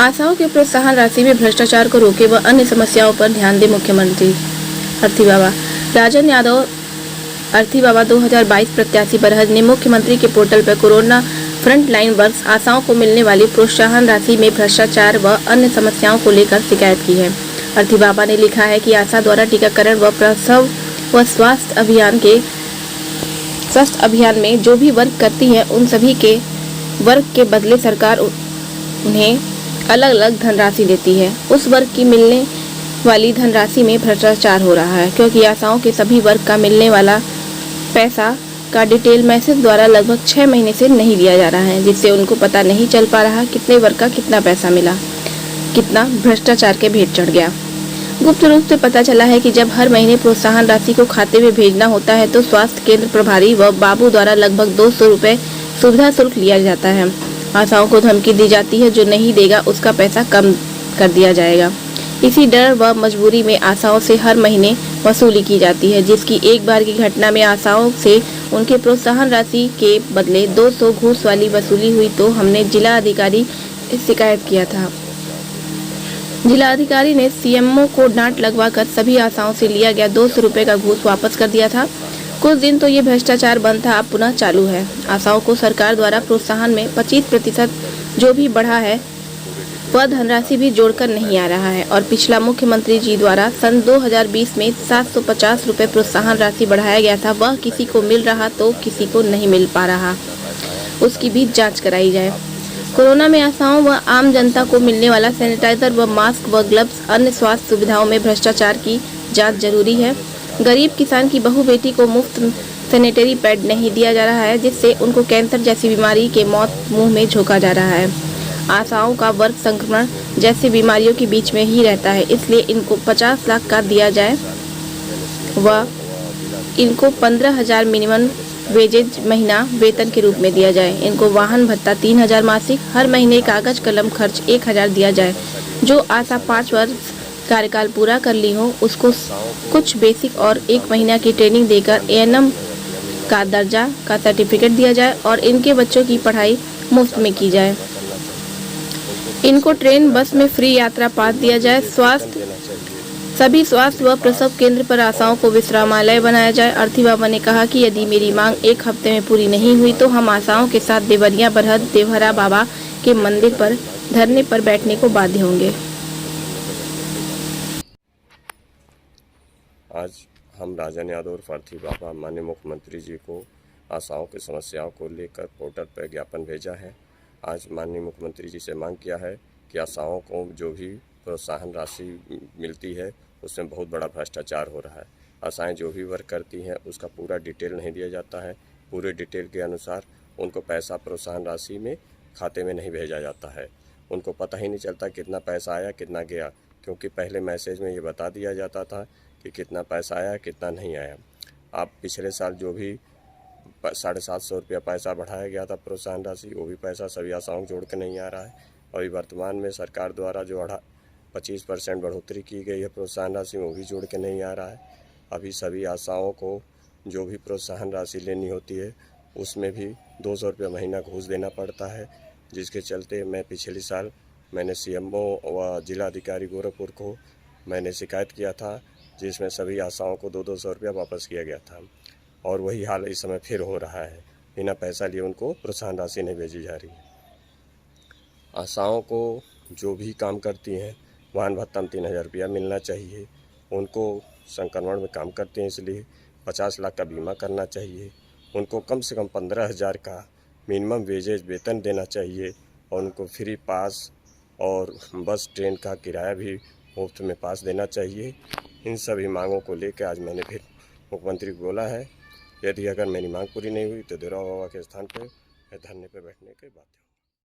आशाओं के प्रोत्साहन राशि में भ्रष्टाचार को रोके व अन्य समस्याओं पर ध्यान दे मुख्यमंत्री। अर्थी बाबा राजन यादव अर्थी बाबा 2022 प्रत्याशी बरहज़ ने मुख्यमंत्री के पोर्टल पर कोरोना फ्रंट लाइन वर्क्स आशाओं को मिलने वाली प्रोत्साहन राशि में भ्रष्टाचार व अन्य समस्याओं को लेकर शिकायत की है। अर्थी बाबा ने लिखा है कि आशा द्वारा टीकाकरण व प्रसव व स्वास्थ्य अभियान में जो भी वर्क करती है उन सभी के वर्क के बदले सरकार उन्हें अलग अलग धनराशि देती है। उस वर्ग की मिलने वाली धनराशि में भ्रष्टाचार हो रहा है, क्योंकि आशाओं के सभी वर्ग का मिलने वाला पैसा का डिटेल मैसेज द्वारा लगभग 6 महीने से नहीं दिया जा रहा है, जिससे उनको पता नहीं चल पा रहा कितने वर्ग का कितना पैसा मिला, कितना भ्रष्टाचार के भेंट चढ़ गया। गुप्त रूप से पता चला है कि जब हर महीने प्रोत्साहन राशि को खाते में भेजना होता है तो स्वास्थ्य केंद्र प्रभारी व बाबू द्वारा लगभग 200 रुपए सुविधा शुल्क लिया जाता है। आशाओं को धमकी दी जाती है, जो नहीं देगा उसका पैसा कम कर दिया जाएगा। इसी डर व मजबूरी में आशाओं से हर महीने वसूली की जाती है, जिसकी एक बार की घटना में आशाओं से उनके प्रोत्साहन राशि के बदले 200 घूस वाली वसूली हुई तो हमने जिला अधिकारी से शिकायत किया था। जिला अधिकारी ने सीएमओ को डांट लगवाकर सभी आशाओं से लिया गया 200 रुपए का घूस वापस कर दिया था। कुछ दिन तो ये भ्रष्टाचार बंद था, अब पुनः चालू है। आशाओं को सरकार द्वारा प्रोत्साहन में 25% जो भी बढ़ा है वह धनराशि भी जोड़कर नहीं आ रहा है और पिछला मुख्यमंत्री जी द्वारा सन 2020 में 750 रुपए प्रोत्साहन राशि बढ़ाया गया था, वह किसी को मिल रहा तो किसी को नहीं मिल पा रहा, उसकी भी जांच कराई जाए। कोरोना में आशाओं व आम जनता को मिलने वाला सैनिटाइजर व मास्क व ग्लव्स अन्य स्वास्थ्य सुविधाओं में भ्रष्टाचार की जाँच जरूरी है। गरीब किसान की बहू बेटी को मुफ्त सैनिटरी पैड नहीं दिया जा रहा है, जिससे उनको कैंसर जैसी बीमारी के मौत मुंह में झोंका जा रहा है। आशाओं का वर्ग संक्रमण जैसी बीमारियों के बीच में ही रहता है, इसलिए इनको 50 लाख का दिया जाए व इनको 15,000 मिनिमम वेजेज महीना वेतन के रूप में दिया जाए। इनको वाहन भत्ता 3,000 मासिक, हर महीने कागज कलम खर्च 1,000 दिया जाए। जो आशा 5 वर्ष कार्यकाल पूरा कर ली हो उसको कुछ बेसिक और 1 महीना की ट्रेनिंग देकर एएनएम का दर्जा का सर्टिफिकेट दिया जाए और इनके बच्चों की पढ़ाई मुफ्त में की जाए। इनको ट्रेन बस में फ्री यात्रा पास दिया जाए। सभी स्वास्थ्य व प्रसव केंद्र पर आशाओं को विश्रामालय बनाया जाए। अर्थी बाबा ने कहा कि यदि मेरी मांग 1 हफ्ते में पूरी नहीं हुई तो हम आशाओं के साथ देवरिया बरहज़ देवहरा बाबा के मंदिर पर धरने पर बैठने को बाध्य होंगे। आज हम राजन यादव और अर्थी बाबा माननीय मुख्यमंत्री जी को आशाओं की समस्याओं को लेकर पोर्टल पर ज्ञापन भेजा है। आज माननीय मुख्यमंत्री जी से मांग किया है कि आशाओं को जो भी प्रोत्साहन राशि मिलती है उसमें बहुत बड़ा भ्रष्टाचार हो रहा है। आशाएं जो भी वर्क करती हैं उसका पूरा डिटेल नहीं दिया जाता है। पूरे डिटेल के अनुसार उनको पैसा प्रोत्साहन राशि में खाते में नहीं भेजा जाता है। उनको पता ही नहीं चलता कितना पैसा आया कितना गया, क्योंकि पहले मैसेज में ये बता दिया जाता था कि कितना पैसा आया कितना नहीं आया। अब पिछले साल जो भी 750 रुपया पैसा बढ़ाया गया था प्रोत्साहन राशि, वो भी पैसा सभी आशाओं जोड़ के नहीं आ रहा है। और वर्तमान में सरकार द्वारा जो 25% बढ़ोतरी की गई है प्रोत्साहन राशि में, वो भी जोड़ के नहीं आ रहा है। अभी सभी आशाओं को जो भी प्रोत्साहन राशि लेनी होती है उसमें भी 200 रुपये महीना घूस देना पड़ता है, जिसके चलते मैं पिछले साल मैंने सीएमओ व जिला अधिकारी गोरखपुर को मैंने शिकायत किया था, जिसमें सभी आशाओं को 200 रुपया वापस किया गया था। और वही हाल इस समय फिर हो रहा है, बिना पैसा लिए उनको प्रोत्साहन राशि नहीं भेजी जा रही है। आशाओं को जो भी काम करती हैं वाहन भत्ता 3,000 रुपया मिलना चाहिए। उनको संक्रमण में काम करते हैं इसलिए 50 लाख का बीमा करना चाहिए। उनको कम से कम 15,000 का मिनिमम वेजेज वेतन देना चाहिए और उनको फ्री पास और बस ट्रेन का किराया भी मुफ्त में पास देना चाहिए। इन सभी मांगों को लेकर आज मैंने फिर मुख्यमंत्री को बोला है, यदि अगर मेरी मांग पूरी नहीं हुई तो देवरा बाबा के स्थान पर धरने पर बैठने के बात